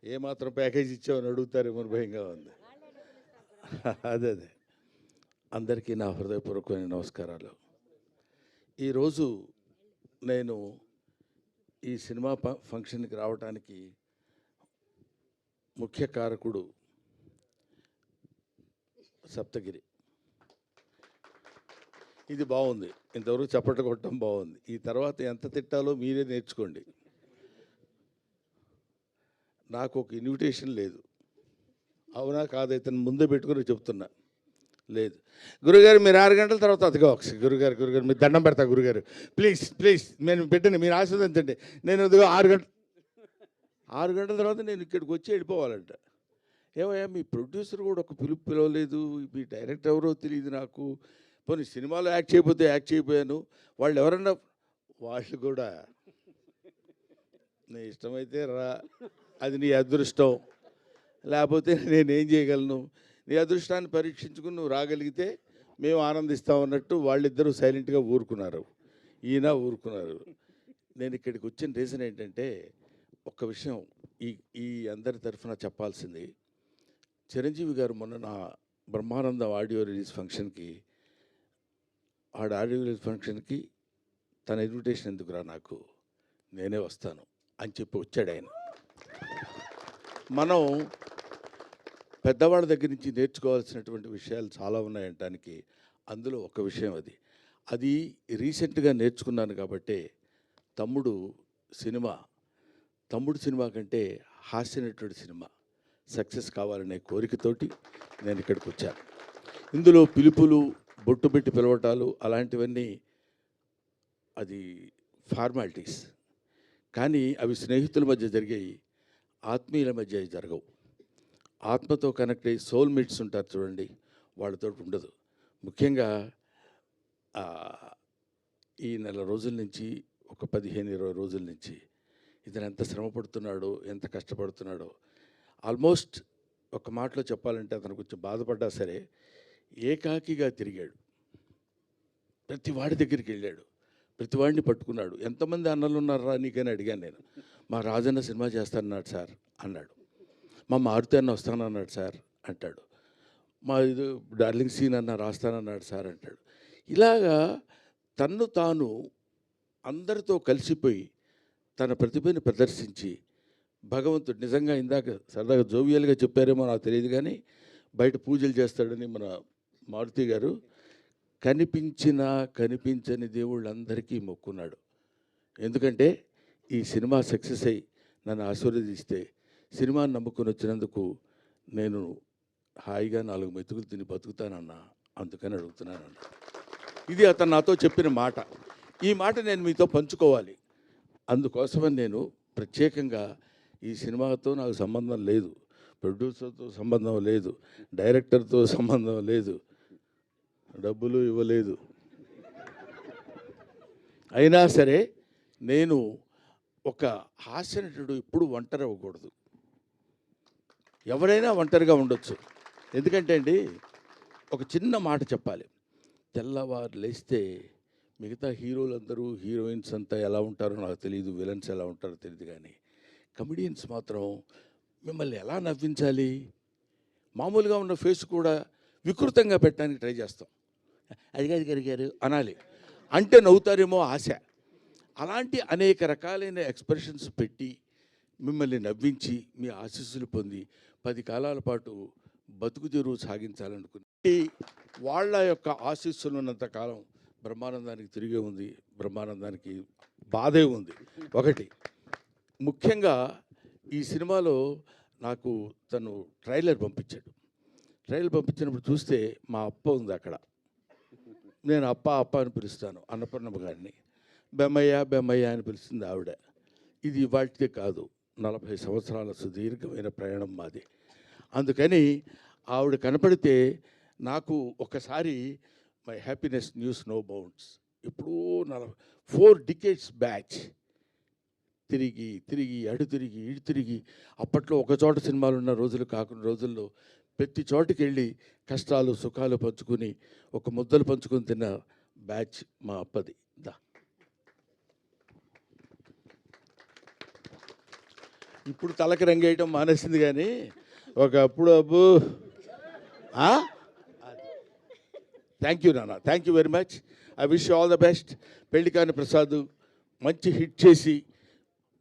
ఏమాత్రం ప్యాకేజ్ ఇచ్చామని అడుగుతారేమో భయంగా ఉంది. అదే అందరికీ నా హృదయపూర్వకమైన నమస్కారాలు. ఈరోజు నేను ఈ సినిమా ఫంక్షన్కి రావడానికి ముఖ్య కారకుడు సప్తగిరి. ఇది బాగుంది, ఇంతవరకు చప్పట్లు కొట్టడం బాగుంది. ఈ తర్వాత ఎంత తిట్టాలో మీరే నేర్చుకోండి. నాకు ఒక ఇన్విటేషన్ లేదు, అవునా కాదైతే ముందే పెట్టుకుని చెప్తున్నా. లేదు గురుగారు, మీరు 6 గంటల తర్వాత అదిగోక్స్ గురుగారు మీరు దండం పెడతా గురుగారు, ప్లీజ్ నేను పెట్టండి, మీరు ఆశీర్వదించండి. నేను అదిగో 6 గంటల తర్వాత నేను ఇక్కడికి వచ్చి వెళ్ళిపోవాలంట. ఏమయ్యా, మీ ప్రొడ్యూసర్ కూడా ఒక పిలవలేదు, మీ డైరెక్టర్ ఎవరో తెలియదు నాకు. పోనీ సినిమాలో యాక్ట్ చేయకపోయాను, వాళ్ళు ఎవరన్నా వాళ్ళు కూడా నీ ఇష్టమైతే రా, అది నీ అదృష్టం, లేకపోతే నేనేం చేయగలను. నీ అదృష్టాన్ని పరీక్షించుకుని నువ్వు రాగలిగితే మేము ఆనందిస్తామన్నట్టు వాళ్ళిద్దరూ సైలెంట్గా ఊరుకున్నారు, ఈయన ఊరుకున్నారు. నేను ఇక్కడికి వచ్చిన రీజన్ ఏంటంటే, ఒక్క విషయం ఈ అందరి తరఫున చెప్పాల్సింది. చిరంజీవి గారు మొన్న నా బ్రహ్మానందం ఆడియో రిలీజ్ ఫంక్షన్కి తన ఇన్విటేషన్ ఎందుకురా నాకు, నేనే వస్తాను అని చెప్పి వచ్చాడు ఆయన. మనం పెద్దవాళ్ళ దగ్గర నుంచి నేర్చుకోవాల్సినటువంటి విషయాలు చాలా ఉన్నాయంటానికి అందులో ఒక విషయం అది రీసెంట్గా నేర్చుకున్నాను. కాబట్టి తమ్ముడు సినిమా కంటే హాస్యనటుడి సినిమా సక్సెస్ కావాలనే కోరికతోటి నేను ఇక్కడికి వచ్చాను. ఇందులో పిలుపులు, బొట్టు పెట్టి పిలవటాలు అలాంటివన్నీ అది ఫార్మాలిటీస్, కానీ అవి స్నేహితుల మధ్య జరిగాయి, ఆత్మీయుల మధ్య జరగవు. ఆత్మతో కనెక్ట్ అయ్యి సోల్మేట్స్ ఉంటారు చూడండి, వాళ్ళతో ఉండదు. ముఖ్యంగా ఈ నెల రోజుల నుంచి, ఒక 15-20 రోజుల నుంచి ఇతను ఎంత శ్రమ పడుతున్నాడో, ఎంత కష్టపడుతున్నాడో. ఆల్మోస్ట్ ఒక మాటలో చెప్పాలంటే అతను కొంచెం బాధపడ్డా సరే ఏకాకిగా తిరిగాడు. ప్రతి వాడి దగ్గరికి వెళ్ళాడు, ప్రతి వాడిని పట్టుకున్నాడు. ఎంతమంది అన్నలు ఉన్నారా నీకని అడిగాను నేను. మా రాజన్న సినిమా చేస్తానన్నాడు సార్ అన్నాడు. మా మారుతి అన్న వస్తానన్నాడు సార్ అంటాడు. మా ఇది డార్లింగ్ సీన్ అన్న రాస్తానన్నాడు సార్ అంటాడు. ఇలాగా తన్ను తాను అందరితో కలిసిపోయి తన ప్రతిభని ప్రదర్శించి భగవంతుడు నిజంగా ఇందాక సరదాగా జోవియల్గా చెప్పారేమో నాకు తెలియదు, కానీ బయట పూజలు చేస్తాడని మన మారుతి గారు కనిపించని దేవుళ్ళందరికీ మొక్కున్నాడు. ఎందుకంటే ఈ సినిమా సక్సెస్ అయ్యి నన్ను ఆశీర్వదిస్తే, సినిమాని నమ్ముకొని వచ్చినందుకు నేను హాయిగా 4 మెతుకులు తిని బతుకుతానన్నా, అందుకని అడుగుతున్నానన్న. ఇది అతను నాతో చెప్పిన మాట. ఈ మాట నేను మీతో పంచుకోవాలి. అందుకోసమని నేను ప్రత్యేకంగా ఈ సినిమాతో నాకు సంబంధం లేదు, ప్రొడ్యూసర్తో సంబంధం లేదు, డైరెక్టర్తో సంబంధం లేదు, డబ్బులు ఇవ్వలేదు. అయినా సరే నేను ఒక హాస్యనటుడు ఎప్పుడు ఒంటరి అవ్వకూడదు. ఎవరైనా ఒంటరిగా ఉండొచ్చు. ఎందుకంటే అండి, ఒక చిన్న మాట చెప్పాలి. తెల్లవారు లేస్తే మిగతా హీరోలందరూ, హీరోయిన్స్ అంతా ఎలా ఉంటారో నాకు తెలియదు, విలన్స్ ఎలా ఉంటారో తెలియదు, కానీ కమెడియన్స్ మాత్రం మిమ్మల్ని ఎలా నవ్వించాలి, మామూలుగా ఉన్న ఫేస్ కూడా వికృతంగా పెట్టడానికి ట్రై చేస్తాం. అది గారు అనాలి అంటే నవ్వుతారేమో ఆశ. అలాంటి అనేక రకాలైన ఎక్స్ప్రెషన్స్ పెట్టి మిమ్మల్ని నవ్వించి మీ ఆశీస్సులు పొంది 10 కాలాల పాటు బతుకు తెరువు సాగించాలనుకుని వాళ్ళ యొక్క ఆశీస్సులు ఉన్నంత కాలం బ్రహ్మానందానికి తిరిగే ఉంది, బ్రహ్మానందానికి బాధే ఉంది. ఒకటి ముఖ్యంగా ఈ సినిమాలో నాకు తను ట్రైలర్ పంపించినప్పుడు చూస్తే మా అప్ప ఉంది అక్కడ. నేను అప్ప అని పిలుస్తాను అన్నపూర్ణమ్మ గారిని. బెమ్మయ్య అని పిలుస్తుంది ఆవిడ. ఇది వాటిదే కాదు, 40 సంవత్సరాల సుదీర్ఘమైన ప్రయాణం మాది. అందుకని ఆవిడ కనపడితే నాకు ఒకసారి my happiness news no bounds. ఇప్పుడు 4 decades బ్యాచ్ తిరిగి అటు తిరిగి అప్పట్లో ఒక చోట సినిమాలు ఉన్న రోజులు కాకుండా రోజుల్లో ప్రతి చోటుకి వెళ్ళి కష్టాలు సుఖాలు పంచుకుని ఒక ముద్దలు పంచుకొని తిన్న బ్యాచ్ మా అప్పది. ఇప్పుడు తలకి రంగేయటం మానేసింది కానీ ఒకప్పుడు అబ్బు. థ్యాంక్ యూ నాన్న, thank you very much. I wish all the best. Pellikani Prasad మంచి హిట్ చేసి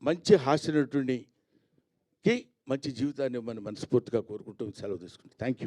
మంచి హాస్య నటుడికి మంచి జీవితాన్ని మనం మనస్ఫూర్తిగా కోరుకుంటూ సెలవు తీసుకుంటాం. Thank you.